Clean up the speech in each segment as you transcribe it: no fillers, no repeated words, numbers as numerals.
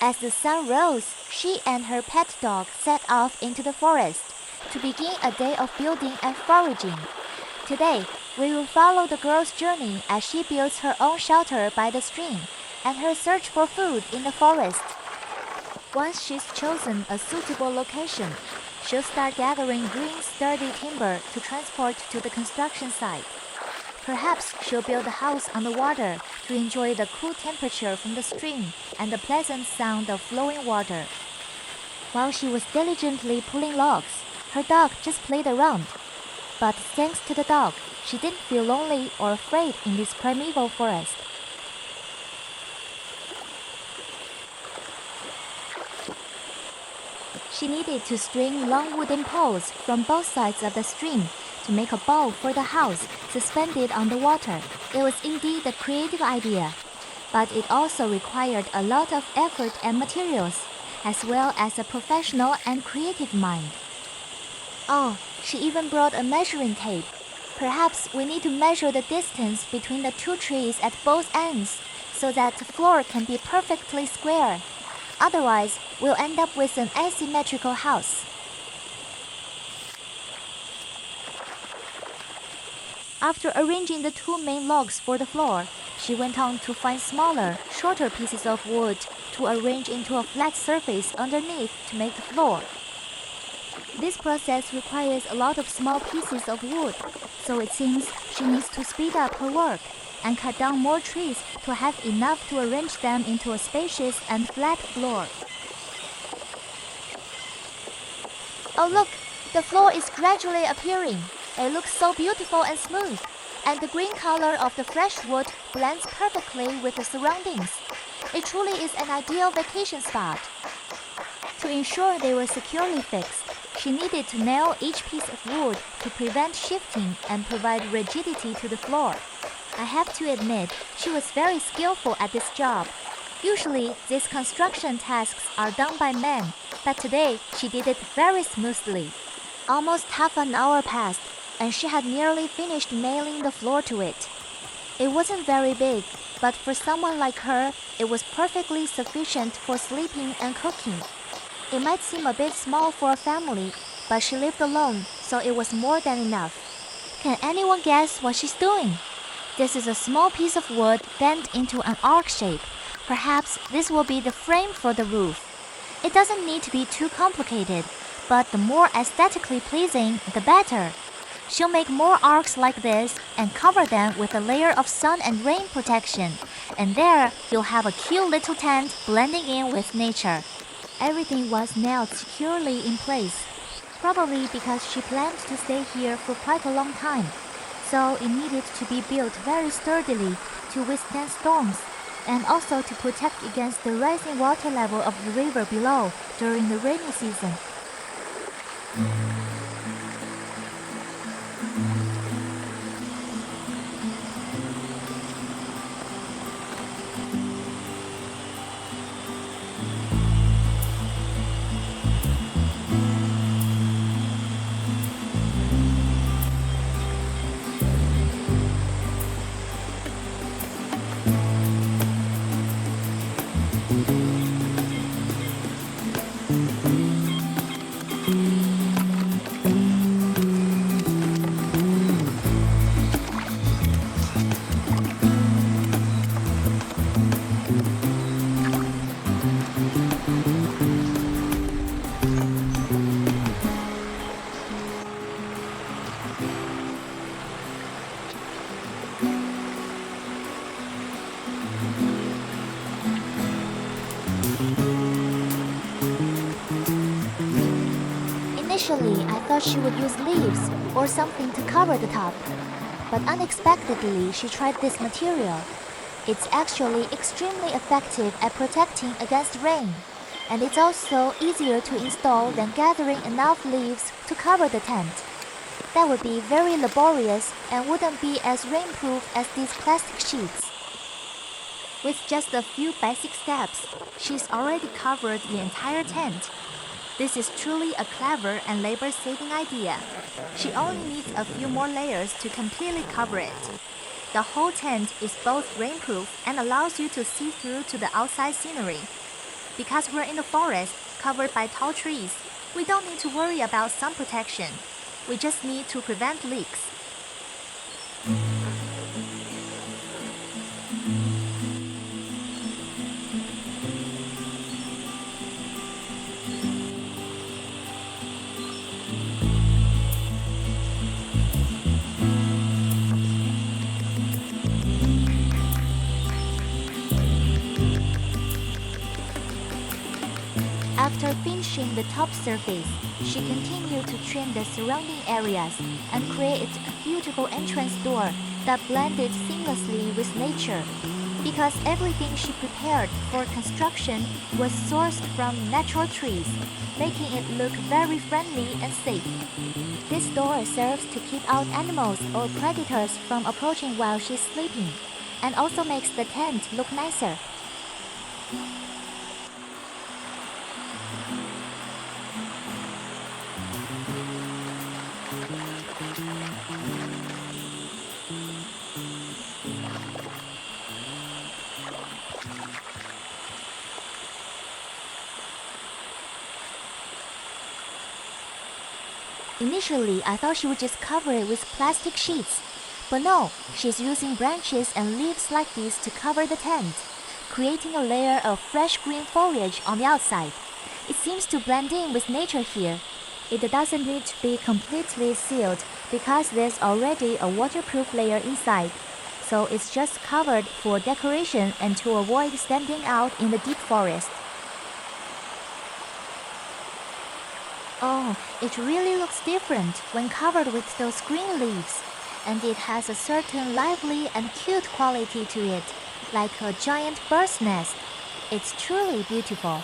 As the sun rose, she and her pet dog set off into the forest to begin a day of building and foraging. Today, we will follow the girl's journey as she builds her own shelter by the stream and her search for food in the forest. Once she's chosen a suitable location, she'll start gathering green, sturdy timber to transport to the construction site. Perhaps she'll build a house on the water to enjoy the cool temperature from the stream and the pleasant sound of flowing water. While she was diligently pulling logs, her dog just played around. But thanks to the dog, she didn't feel lonely or afraid in this primeval forest. She needed to string long wooden poles from both sides of the stream to make a bow for the house suspended on the water. It was indeed a creative idea, but it also required a lot of effort and materials, as well as a professional and creative mind. Oh, she even brought a measuring tape. Perhaps we need to measure the distance between the two trees at both ends so that the floor can be perfectly square. Otherwise, we'll end up with an asymmetrical house. After arranging the two main logs for the floor, she went on to find smaller, shorter pieces of wood to arrange into a flat surface underneath to make the floor. This process requires a lot of small pieces of wood, so it seems she needs to speed up her work and cut down more trees to have enough to arrange them into a spacious and flat floor. Oh look, the floor is gradually appearing. It looks so beautiful and smooth, and the green color of the fresh wood blends perfectly with the surroundings. It truly is an ideal vacation spot. To ensure they were securely fixed, she needed to nail each piece of wood to prevent shifting and provide rigidity to the floor. I have to admit, she was very skillful at this job. Usually, these construction tasks are done by men, but today she did it very smoothly. Almost half an hour passed, and she had nearly finished nailing the floor to it. It wasn't very big, but for someone like her, it was perfectly sufficient for sleeping and cooking. It might seem a bit small for a family, but she lived alone, so it was more than enough. Can anyone guess what she's doing? This is a small piece of wood bent into an arc shape. Perhaps this will be the frame for the roof. It doesn't need to be too complicated, but the more aesthetically pleasing, the better. She'll make more arcs like this and cover them with a layer of sun and rain protection. And there, you'll have a cute little tent blending in with nature. Everything was nailed securely in place, probably because she planned to stay here for quite a long time. So it needed to be built very sturdily to withstand storms and also to protect against the rising water level of the river below during the rainy season. Initially, I thought she would use leaves or something to cover the top, but unexpectedly she tried this material. It's actually extremely effective at protecting against rain, and it's also easier to install than gathering enough leaves to cover the tent. That would be very laborious and wouldn't be as rainproof as these plastic sheets. With just a few basic steps, she's already covered the entire tent. This is truly a clever and labor-saving idea. She only needs a few more layers to completely cover it. The whole tent is both rainproof and allows you to see through to the outside scenery. Because we're in the forest, covered by tall trees, we don't need to worry about sun protection. We just need to prevent leaks. After finishing the top surface, she continued to trim the surrounding areas and create a beautiful entrance door that blended seamlessly with nature. Because everything she prepared for construction was sourced from natural trees, making it look very friendly and safe. This door serves to keep out animals or predators from approaching while she's sleeping, and also makes the tent look nicer. Initially, I thought she would just cover it with plastic sheets, but no, she's using branches and leaves like this to cover the tent, creating a layer of fresh green foliage on the outside. It seems to blend in with nature here. It doesn't need to be completely sealed because there's already a waterproof layer inside, so it's just covered for decoration and to avoid standing out in the deep forest. Oh, it really looks different when covered with those green leaves, and it has a certain lively and cute quality to it, like a giant bird's nest. It's truly beautiful.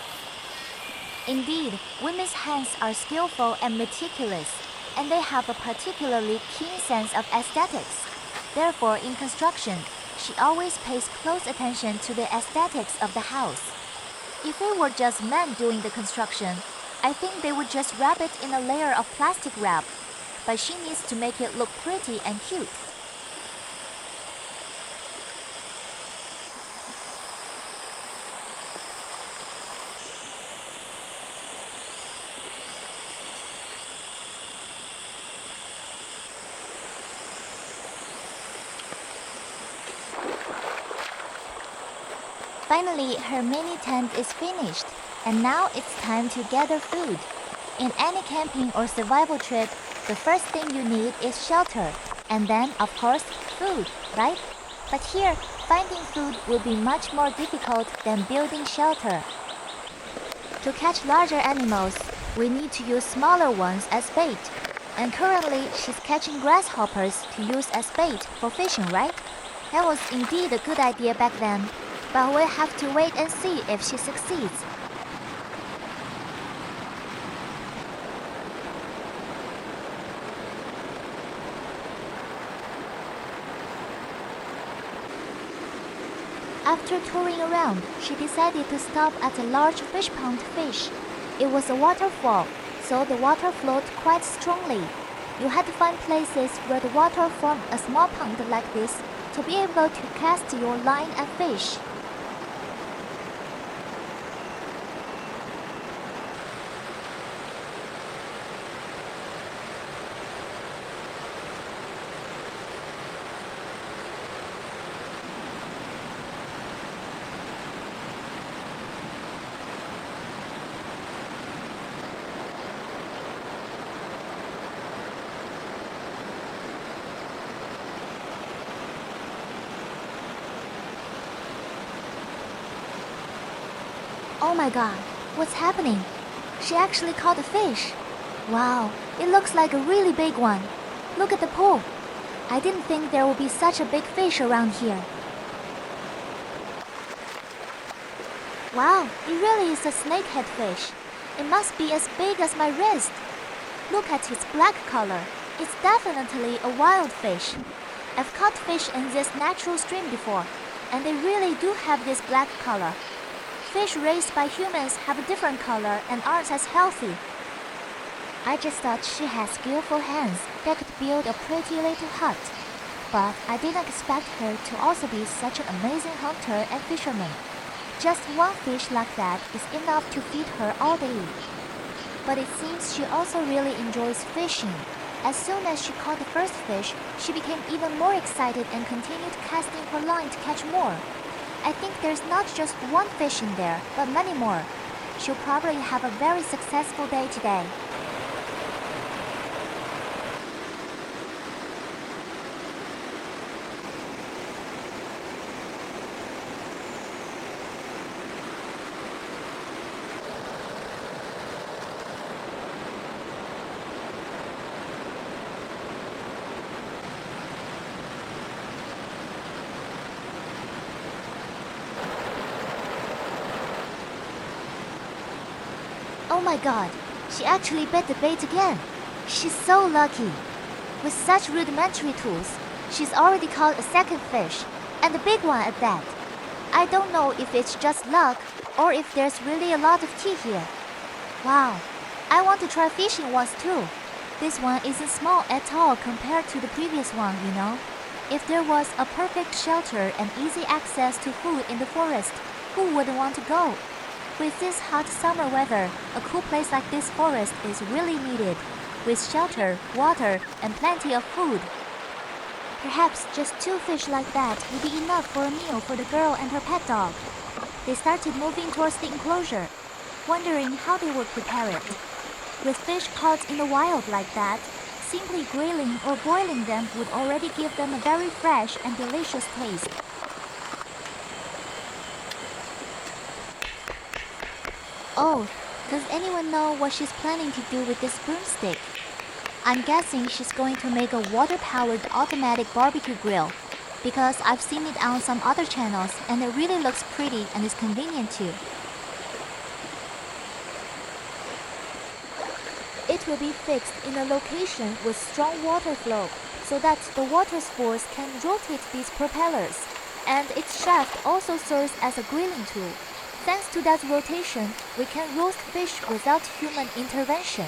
Indeed, women's hands are skillful and meticulous, and they have a particularly keen sense of aesthetics. Therefore, in construction, she always pays close attention to the aesthetics of the house. If it were just men doing the construction, I think they would just wrap it in a layer of plastic wrap, but she needs to make it look pretty and cute. Finally, her mini tent is finished, and now it's time to gather food. In any camping or survival trip, the first thing you need is shelter, and then, of course, food, right? But here, finding food will be much more difficult than building shelter. To catch larger animals, we need to use smaller ones as bait. And currently, she's catching grasshoppers to use as bait for fishing, right? That was indeed a good idea back then, but we'll have to wait and see if she succeeds. After touring around, she decided to stop at a large fish pond to fish. It was a waterfall, so the water flowed quite strongly. You had to find places where the water formed a small pond like this to be able to cast your line and fish. Oh my god, what's happening? She actually caught a fish. Wow, it looks like a really big one. Look at the pool. I didn't think there would be such a big fish around here. Wow, it really is a snakehead fish. It must be as big as my wrist. Look at its black color. It's definitely a wild fish. I've caught fish in this natural stream before, and they really do have this black color. Fish raised by humans have a different color and aren't as healthy. I just thought she had skillful hands that could build a pretty little hut, but I didn't expect her to also be such an amazing hunter and fisherman. Just one fish like that is enough to feed her all day. But it seems she also really enjoys fishing. As soon as she caught the first fish, she became even more excited and continued casting her line to catch more. I think there's not just one fish in there, but many more. She'll probably have a very successful day today. Oh my god, she actually bit the bait again. She's so lucky. With such rudimentary tools, she's already caught a second fish, and a big one at that. I don't know if it's just luck or if there's really a lot of tea here. Wow, I want to try fishing once too. This one isn't small at all compared to the previous one, you know. If there was a perfect shelter and easy access to food in the forest, who wouldn't want to go? With this hot summer weather, a cool place like this forest is really needed, with shelter, water, and plenty of food. Perhaps just 2 fish like that would be enough for a meal for the girl and her pet dog. They started moving towards the enclosure, wondering how they would prepare it. With fish caught in the wild like that, simply grilling or boiling them would already give them a very fresh and delicious taste. Oh, does anyone know what she's planning to do with this broomstick? I'm guessing she's going to make a water-powered automatic barbecue grill, because I've seen it on some other channels and it really looks pretty and is convenient too. It will be fixed in a location with strong water flow so that the water's force can rotate these propellers, and its shaft also serves as a grilling tool. Thanks to that rotation, we can roast fish without human intervention.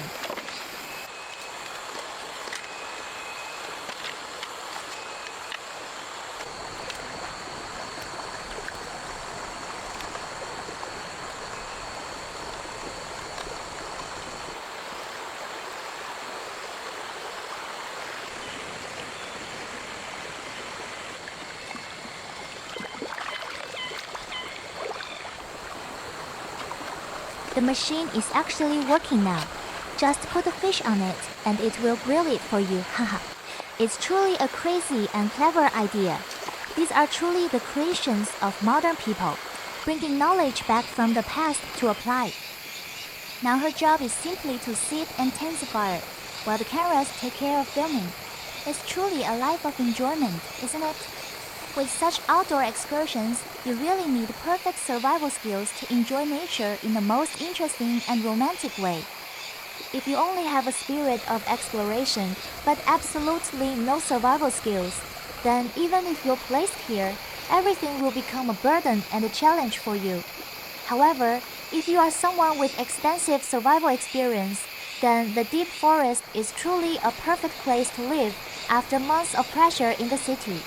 The machine is actually working now. Just put the fish on it and it will grill it for you, haha. It's truly a crazy and clever idea. These are truly the creations of modern people, bringing knowledge back from the past to apply. Now her job is simply to sit and intensify while the cameras take care of filming. It's truly a life of enjoyment, isn't it? With such outdoor excursions, you really need perfect survival skills to enjoy nature in the most interesting and romantic way. If you only have a spirit of exploration, but absolutely no survival skills, then even if you're placed here, everything will become a burden and a challenge for you. However, if you are someone with extensive survival experience, then the deep forest is truly a perfect place to live after months of pressure in the city.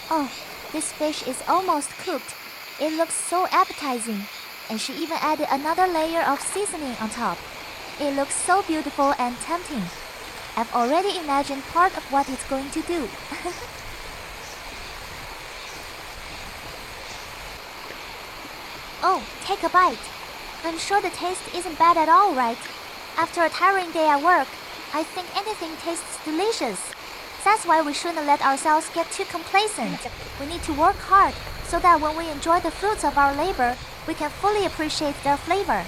Oh, this fish is almost cooked. It looks so appetizing, and she even added another layer of seasoning on top. It looks so beautiful and tempting. I've already imagined part of what it's going to do. Oh, take a bite. I'm sure the taste isn't bad at all, right? After a tiring day at work, I think anything tastes delicious. That's why we shouldn't let ourselves get too complacent. We need to work hard so that when we enjoy the fruits of our labor, we can fully appreciate their flavor.